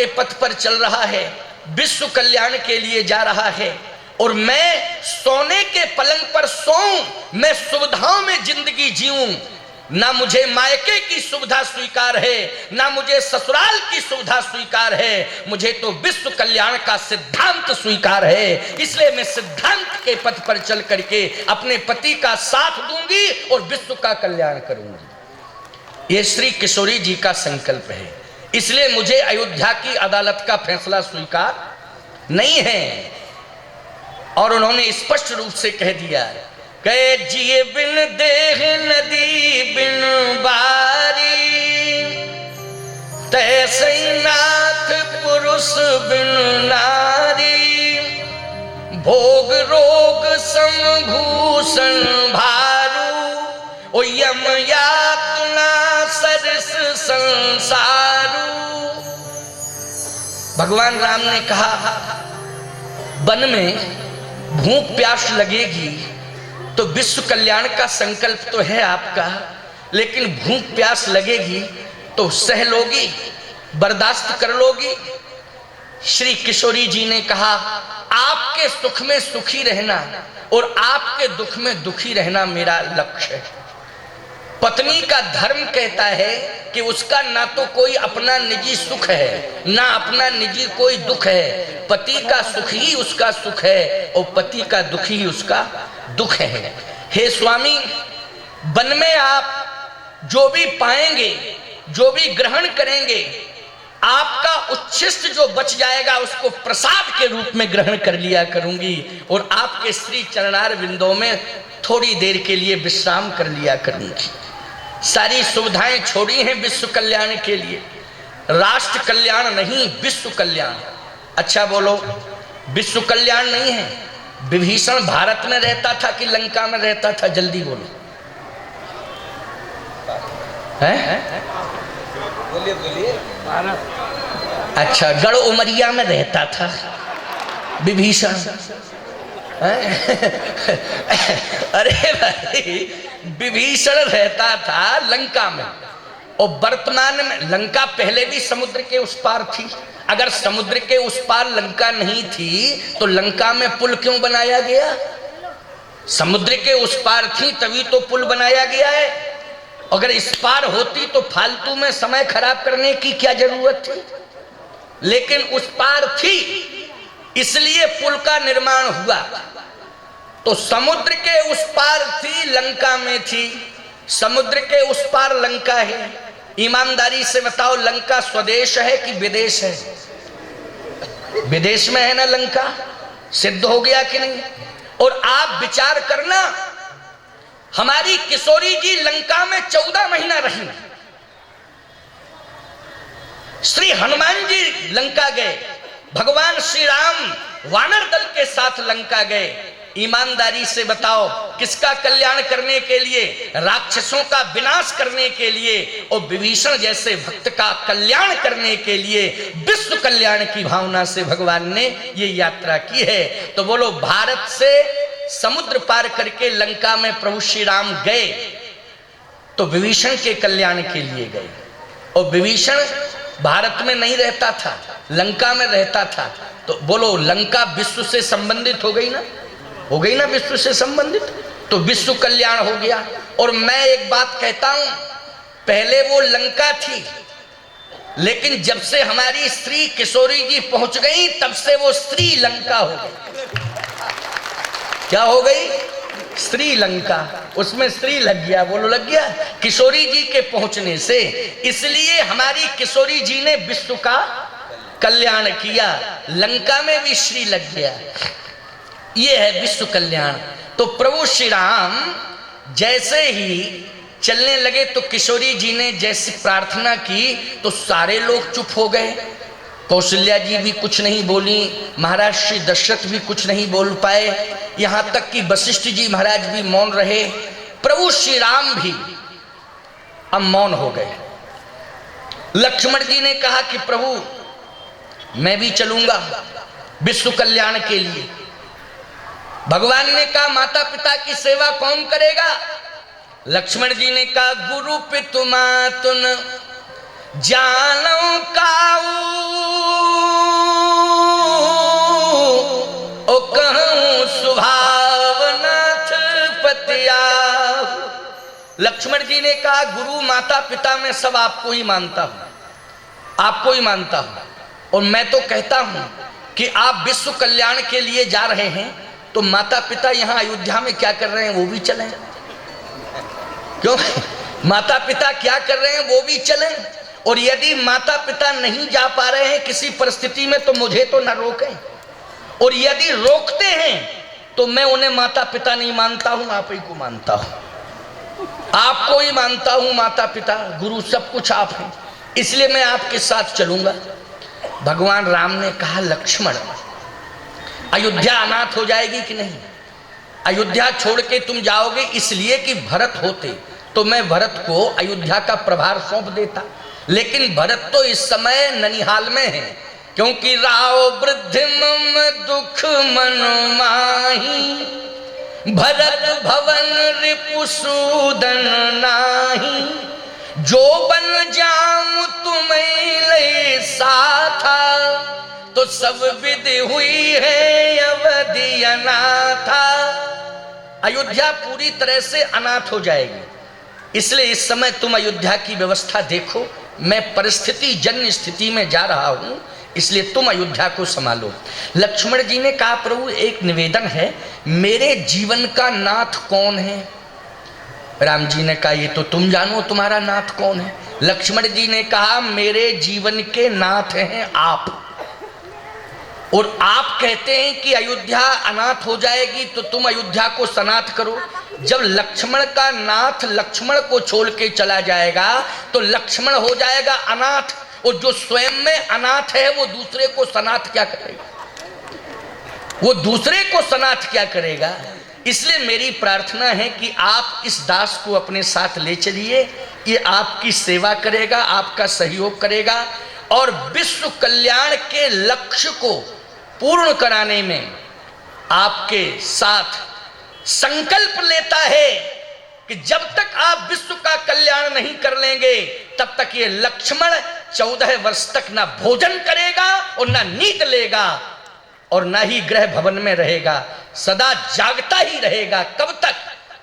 के पथ पर चल रहा है, विश्व कल्याण के लिए जा रहा है, और मैं सोने के पलंग पर सोऊं, मैं सुविधाओं में जिंदगी जीऊं, ना मुझे मायके की सुविधा स्वीकार है, ना मुझे ससुराल की सुविधा स्वीकार है, मुझे तो विश्व कल्याण का सिद्धांत स्वीकार है। इसलिए मैं सिद्धांत के पथ पर चल करके अपने पति का साथ दूंगी और विश्व का कल्याण करूंगी। यह श्री किशोरी जी का संकल्प है। इसलिए मुझे अयोध्या की अदालत का फैसला स्वीकार नहीं है। और उन्होंने स्पष्ट रूप से कह दिया, कहे जिए बिन देह नदी बिन बारी, तैसे नाथ पुरुष बिन नारी, भोग रोग समभूषण भारू, ओ यम यातना सरस संसारू। भगवान राम ने कहा, वन में भूख प्यास लगेगी तो विश्व कल्याण का संकल्प तो है आपका, लेकिन भूख प्यास लगेगी तो सह लोगी, बर्दाश्त कर लोगी। श्री किशोरी जी ने कहा, आपके सुख में सुखी रहना और आपके दुख में दुखी रहना मेरा लक्ष्य है। पत्नी का धर्म कहता है कि उसका ना तो कोई अपना निजी सुख है, ना अपना निजी कोई दुख है। पति का सुख ही उसका सुख है और पति का दुख ही उसका दुख है। हे स्वामी, वन में आप जो भी पाएंगे, जो भी ग्रहण करेंगे, आपका उच्छिष्ट जो बच जाएगा उसको प्रसाद के रूप में ग्रहण कर लिया करूंगी और आपके श्री चरणार बिंदों में थोड़ी देर के लिए विश्राम कर लिया करूंगी। सारी सुविधाएं छोड़ी हैं विश्व कल्याण के लिए, राष्ट्र कल्याण नहीं, विश्व कल्याण। अच्छा बोलो, विश्व कल्याण नहीं है। विभीषण भारत में रहता था कि लंका में रहता था? जल्दी बोलो। हैं? बोलिए बोलिए। अच्छा, गढ़ उमरिया में रहता था विभीषण। अरे भाई, विभीषण रहता था लंका में, और वर्तमान में लंका पहले भी समुद्र के उस पार थी। अगर समुद्र के उस पार लंका नहीं थी तो लंका में पुल क्यों बनाया गया? समुद्र के उस पार थी तभी तो पुल बनाया गया है। अगर इस पार होती तो फालतू में समय खराब करने की क्या जरूरत थी? लेकिन उस पार थी, इसलिए पुल का निर्माण हुआ। तो समुद्र के उस पार थी, लंका में थी। समुद्र के उस पार लंका है। ईमानदारी से बताओ, लंका स्वदेश है कि विदेश है? विदेश में है ना लंका, सिद्ध हो गया कि नहीं? और आप विचार करना, हमारी किशोरी जी लंका में 14 महीना रही। श्री हनुमान जी लंका गए, भगवान श्री राम वानर दल के साथ लंका गए। ईमानदारी से बताओ, किसका कल्याण करने के लिए? राक्षसों का विनाश करने के लिए और विभीषण जैसे भक्त का कल्याण करने के लिए, विश्व कल्याण की भावना से भगवान ने ये यात्रा की है। तो बोलो, भारत से समुद्र पार करके लंका में प्रभु श्री राम गए तो विभीषण के कल्याण के लिए गए। और विभीषण भारत में नहीं रहता था, लंका में रहता था। तो बोलो, लंका विश्व से संबंधित हो गई ना? हो गई ना विश्व से संबंधित? तो विश्व कल्याण हो गया। और मैं एक बात कहता हूं, पहले वो लंका थी, लेकिन जब से हमारी श्री किशोरी जी पहुंच गई तब से वो श्रीलंका हो गई। क्या हो गई? श्रीलंका। उसमें श्री लग गया, बोलो लग गया, किशोरी जी के पहुंचने से। इसलिए हमारी किशोरी जी ने विश्व का कल्याण किया, लंका में भी श्री लग गया। ये है विश्व कल्याण। तो प्रभु श्री राम जैसे ही चलने लगे तो किशोरी जी ने जैसी प्रार्थना की तो सारे लोग चुप हो गए। कौशल्या जी भी कुछ नहीं बोली, महाराज श्री दशरथ भी कुछ नहीं बोल पाए, यहां तक कि वशिष्ठ जी महाराज भी मौन रहे। प्रभु श्री राम भी अब मौन हो गए। लक्ष्मण जी ने कहा कि प्रभु, मैं भी चलूंगा विश्व कल्याण के लिए। भगवान ने कहा, माता पिता की सेवा कौन करेगा? लक्ष्मण जी ने कहा, गुरु पितु मातुन जानो काऊ लक्ष्मण जी ने कहा गुरु माता पिता मैं सब आपको ही मानता हूं, आपको ही मानता हूं, और मैं तो कहता हूं कि आप विश्व कल्याण के लिए जा रहे हैं तो माता पिता यहां अयोध्या में क्या कर रहे हैं वो भी चलें। क्यों? माता पिता क्या कर रहे हैं वो भी चलें, और यदि माता पिता नहीं जा पा रहे हैं किसी परिस्थिति में तो मुझे तो न रोकें, और यदि रोकते हैं तो मैं उन्हें माता पिता नहीं मानता हूं, आप ही को मानता हूं, आपको ही मानता हूं। माता पिता गुरु सब कुछ आप हैं, इसलिए मैं आपके साथ चलूंगा। भगवान राम ने कहा लक्ष्मण अयोध्या अनाथ हो जाएगी कि नहीं? अयोध्या छोड़ के तुम जाओगे इसलिए कि भरत होते तो मैं भरत को अयोध्या का प्रभार सौंप देता, लेकिन भरत तो इस समय ननिहाल में है, क्योंकि राव वृद्धि मम दुख मन माही, भरत भवन रिपुसूदन नाही, जो बन जाऊं तुम्हें ले साथा, तो सब विधि हुई है अवधि अनाथा। अयोध्या पूरी तरह से अनाथ हो जाएगी, इसलिए इस समय तुम अयोध्या की व्यवस्था देखो। मैं परिस्थिति जन्य स्थिति में जा रहा हूं, इसलिए तुम अयोध्या को संभालो। लक्ष्मण जी ने कहा प्रभु एक निवेदन है, मेरे जीवन का नाथ कौन है? राम जी ने कहा ये तो तुम जानो तुम्हारा नाथ कौन है। लक्ष्मण जी ने कहा मेरे जीवन के नाथ हैं आप, और आप कहते हैं कि अयोध्या अनाथ हो जाएगी तो तुम अयोध्या को सनाथ करो। जब लक्ष्मण का नाथ लक्ष्मण को छोड़ के चला जाएगा तो लक्ष्मण हो जाएगा अनाथ, और जो स्वयं में अनाथ है वो दूसरे को सनाथ क्या करेगा? वो दूसरे को सनाथ क्या करेगा? इसलिए मेरी प्रार्थना है कि आप इस दास को अपने साथ ले चलिए, ये आपकी सेवा करेगा, आपका सहयोग करेगा, और विश्व कल्याण के लक्ष्य को पूर्ण कराने में आपके साथ संकल्प लेता है कि जब तक आप विश्व का कल्याण नहीं कर लेंगे तब तक ये लक्ष्मण 14 वर्ष तक ना भोजन करेगा और ना नींद लेगा और ना ही गृह भवन में रहेगा, सदा जागता ही रहेगा। कब तक?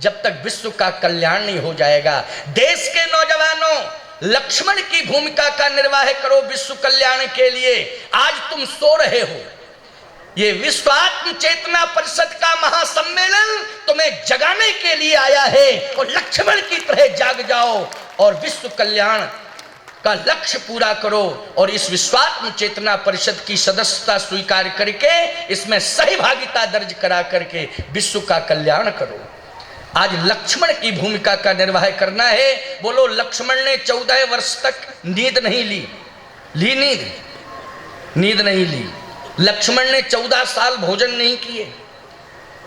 जब तक विश्व का कल्याण नहीं हो जाएगा। देश के नौजवानों, लक्ष्मण की भूमिका का निर्वाह करो विश्व कल्याण के लिए। आज तुम सो रहे हो, ये विश्व आत्म चेतना परिषद का महासम्मेलन तुम्हें जगाने के लिए आया है, और लक्ष्मण की तरह जाग जाओ और विश्व कल्याण का लक्ष्य पूरा करो, और इस विश्वात्म चेतना परिषद की सदस्यता स्वीकार करके इसमें सहभागिता दर्ज करा करके विश्व का कल्याण करो। आज लक्ष्मण की भूमिका का निर्वाह करना है। बोलो लक्ष्मण ने 14 वर्ष तक नींद नहीं ली नींद नहीं ली। लक्ष्मण ने 14 साल भोजन नहीं किए।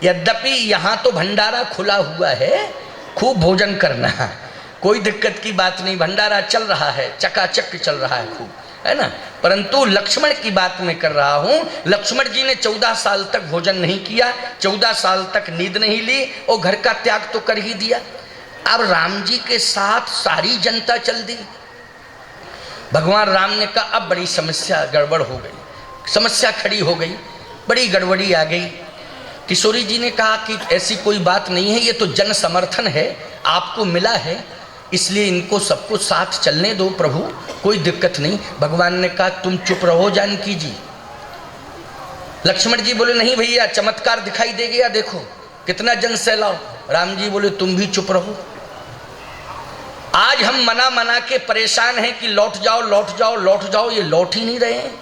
यद्यपि यहाँ तो भंडारा खुला हुआ है, खूब भोजन करना, कोई दिक्कत की बात नहीं, भंडारा चल रहा है, चकाचक चल रहा है खूब, है ना। परंतु लक्ष्मण की बात मैं कर रहा हूँ। लक्ष्मण जी ने 14 साल तक भोजन नहीं किया, 14 साल तक नींद नहीं ली, और घर का त्याग तो कर ही दिया। अब राम जी के साथ सारी जनता चल दी। भगवान राम ने कहा अब बड़ी समस्या गड़बड़ हो गई, समस्या खड़ी हो गई, बड़ी गड़बड़ी आ गई। किशोरी जी ने कहा कि ऐसी कोई बात नहीं है, ये तो जन समर्थन है, आपको मिला है, इसलिए इनको सबको साथ चलने दो प्रभु, कोई दिक्कत नहीं। भगवान ने कहा तुम चुप रहो जानकी जी। लक्ष्मण जी बोले नहीं भैया, चमत्कार दिखाई दे गया, देखो कितना जन सैलाव। राम जी बोले तुम भी चुप रहो। आज हम मना के परेशान हैं कि लौट जाओ लौट जाओ लौट जाओ, ये लौट ही नहीं रहे हैं।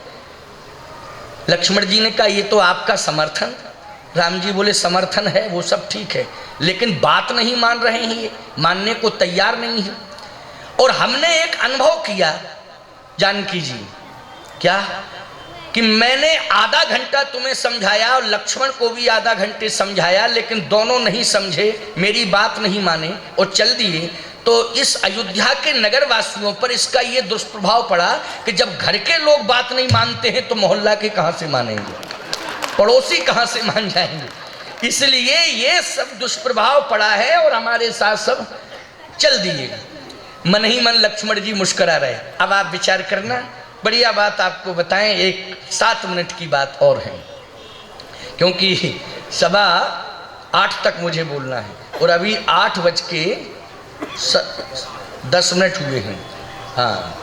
लक्ष्मण जी ने कहा ये तो आपका समर्थन। राम जी बोले समर्थन है वो सब ठीक है, लेकिन बात नहीं मान रहे हैं, ये मानने को तैयार नहीं है। और हमने एक अनुभव किया जानकी जी, क्या कि मैंने आधा घंटा तुम्हें समझाया और लक्ष्मण को भी आधा घंटे समझाया, लेकिन दोनों नहीं समझे, मेरी बात नहीं माने और चल दिए। तो इस अयोध्या के नगर वासियों पर इसका ये दुष्प्रभाव पड़ा कि जब घर के लोग बात नहीं मानते हैं तो मोहल्ला के कहाँ से मानेंगे, पड़ोसी कहाँ से मान जाएंगे। इसलिए ये सब दुष्प्रभाव पड़ा है और हमारे साथ सब चल दिए। मन ही मन लक्ष्मण जी मुस्कुरा रहे। अब आप विचार करना, बढ़िया बात आपको बताएं, एक 7 मिनट की बात और है, क्योंकि 7:15 तक मुझे बोलना है और अभी 8 बज के 10 मिनट हुए हैं। हाँ,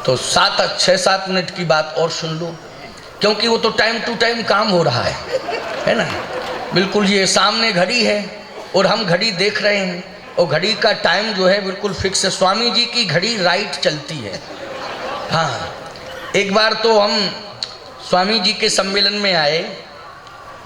तो 6-7 मिनट की बात और सुन लो, क्योंकि वो तो टाइम टू टाइम काम हो रहा है ना। बिल्कुल ये सामने घड़ी है और हम घड़ी देख रहे हैं, और घड़ी का टाइम जो है बिल्कुल फिक्स है। स्वामी जी की घड़ी राइट चलती है। हाँ, एक बार तो हम स्वामी जी के सम्मेलन में आए,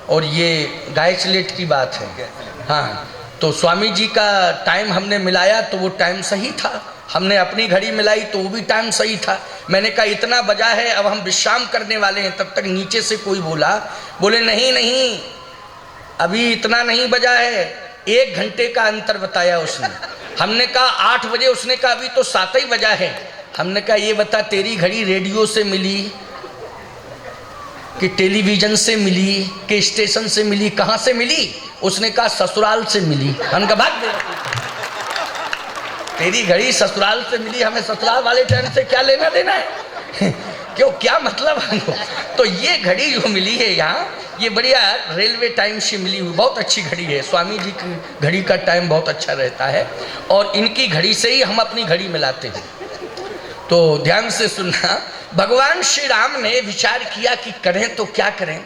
और ये गायचलेट की बात है। हाँ, तो स्वामी जी का टाइम हमने मिलाया तो वो टाइम सही था, हमने अपनी घड़ी मिलाई तो वो भी टाइम सही था। मैंने कहा इतना बजा है, अब हम विश्राम करने वाले हैं। तब तक नीचे से कोई बोले नहीं नहीं, अभी इतना नहीं बजा है, 1 घंटे का अंतर बताया उसने। हमने कहा 8 बजे, उसने कहा अभी तो 7 ही बजा है। हमने कहा ये बता, तेरी घड़ी रेडियो से मिली कि टेलीविजन से मिली कि स्टेशन से मिली, कहाँ से मिली? उसने कहा ससुराल से मिली। हमने कहा भाग दे, तेरी घड़ी ससुराल से मिली, हमें ससुराल वाले टाइम से क्या लेना देना है? क्यों, क्या मतलब हमको? तो ये घड़ी जो मिली है यहाँ, ये बढ़िया रेलवे टाइम से मिली हुई बहुत अच्छी घड़ी है। स्वामी जी की घड़ी का टाइम बहुत अच्छा रहता है, और इनकी घड़ी से ही हम अपनी घड़ी मिलाते हैं। तो ध्यान से सुनना, भगवान श्री राम ने विचार किया कि करें तो क्या करें।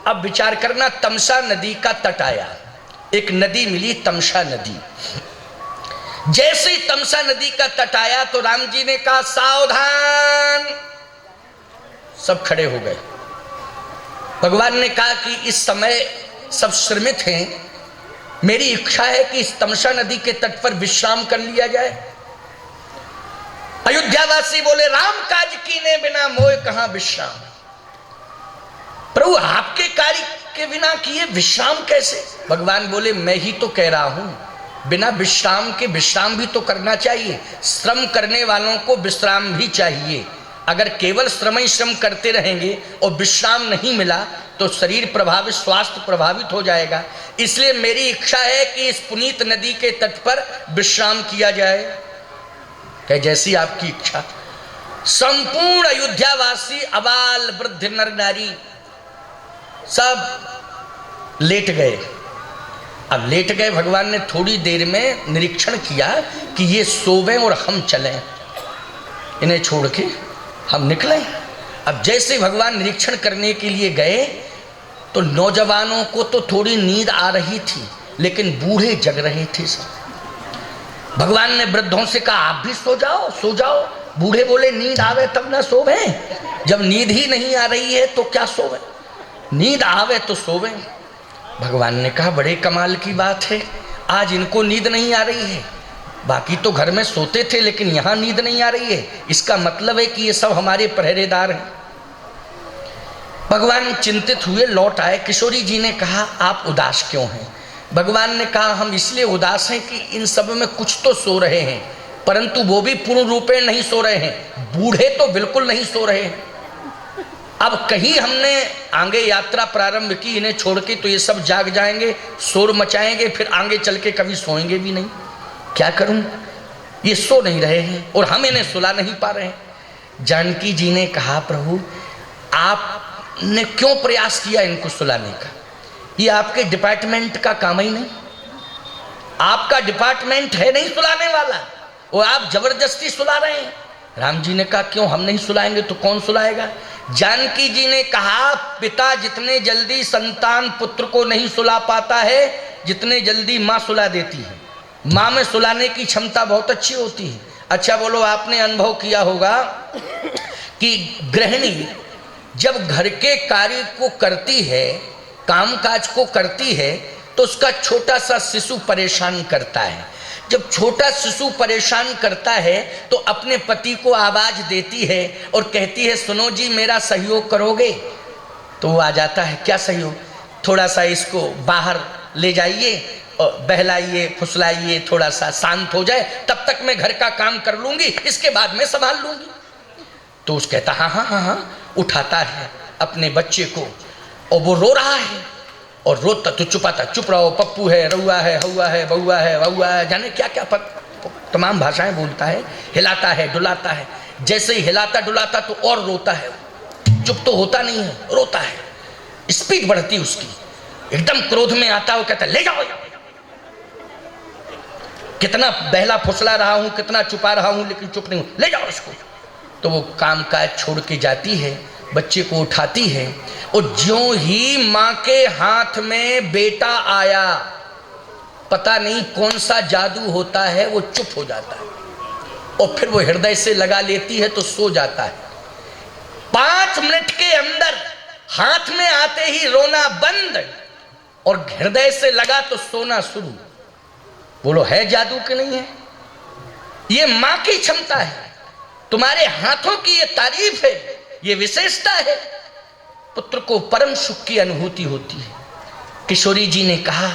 अब विचार करना, तमसा नदी का तट आया, एक नदी मिली तमसा नदी। जैसे ही तमसा नदी का तट आया तो राम जी ने कहा सावधान, सब खड़े हो गए। भगवान ने कहा कि इस समय सब श्रमित हैं, मेरी इच्छा है कि इस तमसा नदी के तट पर विश्राम कर लिया जाए। अयोध्यावासी बोले राम काज कीने बिना मोय कहां विश्राम। प्रभु आपके कार्य के बिना किए विश्राम कैसे? भगवान बोले मैं ही तो कह रहा हूं, बिना विश्राम के विश्राम भी तो करना चाहिए। श्रम करने वालों को विश्राम भी चाहिए। अगर केवल श्रम ही श्रम करते रहेंगे और विश्राम नहीं मिला तो शरीर प्रभावित, स्वास्थ्य प्रभावित हो जाएगा। इसलिए मेरी इच्छा है कि इस पुनीत नदी के तट पर विश्राम किया जाए। क्या जैसी आपकी इच्छा। संपूर्ण अयोध्यावासी, अबाल वृद्ध नर नारी सब लेट गए। अब लेट गए, भगवान ने थोड़ी देर में निरीक्षण किया कि ये सोवें और हम चलें, इन्हें छोड़ के हम निकलें। अब जैसे भगवान निरीक्षण करने के लिए गए तो नौजवानों को तो थोड़ी नींद आ रही थी, लेकिन बूढ़े जग रहे थे सब। भगवान ने वृद्धों से कहा आप भी सो जाओ, सो जाओ। बूढ़े बोले नींद आवे तब ना सोवे, जब नींद ही नहीं आ रही है तो क्या सोवे, नींद आवे तो सोवे। भगवान ने कहा बड़े कमाल की बात है, आज इनको नींद नहीं आ रही है, बाकी तो घर में सोते थे लेकिन यहाँ नींद नहीं आ रही है, इसका मतलब है कि ये सब हमारे पहरेदार हैं। भगवान चिंतित हुए, लौट आए। किशोरी जी ने कहा आप उदास क्यों हैं? भगवान ने कहा हम इसलिए उदास हैं कि इन सब में कुछ तो सो रहे हैं, परंतु वो भी पूर्ण रूपेण नहीं सो रहे हैं। बूढ़े तो बिल्कुल नहीं सो रहे हैं। अब कहीं हमने आगे यात्रा प्रारंभ की इन्हें छोड़ के तो ये सब जाग जाएंगे, शोर मचाएंगे, फिर आगे चल के कभी सोएंगे भी नहीं। क्या करूं, ये सो नहीं रहे हैं और हम इन्हें सुला नहीं पा रहे हैं। जानकी जी ने कहा प्रभु आपने क्यों प्रयास किया इनको सुलाने का? ये आपके डिपार्टमेंट का काम ही नहीं, आपका डिपार्टमेंट है नहीं सुलाने वाला, और आप जबरदस्ती सुला रहे हैं। राम जी ने कहा क्यों, हम नहीं सुलाएंगे तो कौन सुलाएगा? जानकी जी ने कहा पिता जितने जल्दी संतान पुत्र को नहीं सुला पाता है जितने जल्दी माँ सुला देती है। माँ में सुलाने की क्षमता बहुत अच्छी होती है। अच्छा बोलो, आपने अनुभव किया होगा कि गृहिणी जब घर के कार्य को करती है, कामकाज को करती है, तो उसका छोटा सा शिशु परेशान करता है। जब छोटा शिशु परेशान करता है तो अपने पति को आवाज देती है और कहती है सुनो जी मेरा सहयोग करोगे? तो वो आ जाता है, क्या सहयोग? थोड़ा सा इसको बाहर ले जाइए और बहलाइए फुसलाइए, थोड़ा सा शांत हो जाए, तब तक मैं घर का काम कर लूंगी, इसके बाद मैं संभाल लूंगी। तो उस कहता हाँ हाँ हाँ हाँ, उठाता है अपने बच्चे को और वो रो रहा है और रोता तो चुपाता, चुप रहो, पप्पू है, रउआ है, हउआ है, बउआ है, वउआ है, जाने क्या क्या तमाम भाषाएं बोलता है, हिलाता है डुलाता है। जैसे ही हिलाता डुलाता तो और रोता है, चुप तो होता नहीं है, रोता है, स्पीड बढ़ती उसकी। एकदम क्रोध में आता वो कहता ले जाओ, कितना बहला फुसला रहा हूं, कितना छुपा रहा हूं, लेकिन चुप नहीं हूं, ले जाओ इसको। तो वो काम काज छोड़ के जाती है, बच्चे को उठाती है, और ज्यों ही मां के हाथ में बेटा आया, पता नहीं कौन सा जादू होता है, वो चुप हो जाता है और फिर वो हृदय से लगा लेती है तो सो जाता है। 5 मिनट के अंदर हाथ में आते ही रोना बंद और हृदय से लगा तो सोना शुरू। बोलो है जादू कि नहीं है? ये मां की क्षमता है, तुम्हारे हाथों की ये तारीफ है, ये विशेषता है। पुत्र को परम सुख की अनुभूति होती है। किशोरी जी ने कहा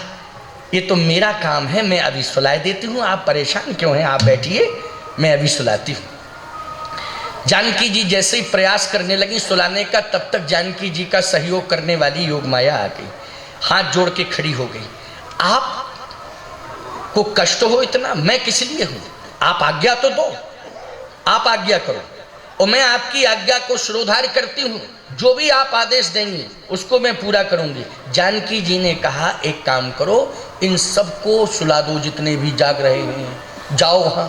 ये तो मेरा काम है, मैं अभी सुलाए देती हूं, आप परेशान क्यों हैं, आप बैठिए, मैं अभी सुलाती हूं। जानकी जी जैसे ही प्रयास करने लगी सुलाने का, तब तक जानकी जी का सहयोग करने वाली योग माया आ गई, हाथ जोड़ के खड़ी हो गई। आप को कष्ट हो इतना, मैं किस लिए हूं, आप आज्ञा तो दो, आप आज्ञा करो और मैं आपकी आज्ञा को श्रोधार करती हूं, जो भी आप आदेश देंगी उसको मैं पूरा करूंगी। जानकी जी ने कहा एक काम करो, इन सबको सुला दो जितने भी जाग रहे हैं, जाओ वहां।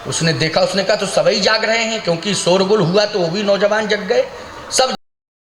उसने देखा, उसने कहा तो सभी जाग रहे हैं, क्योंकि शोरगुल हुआ तो वो भी नौजवान जग गए, सब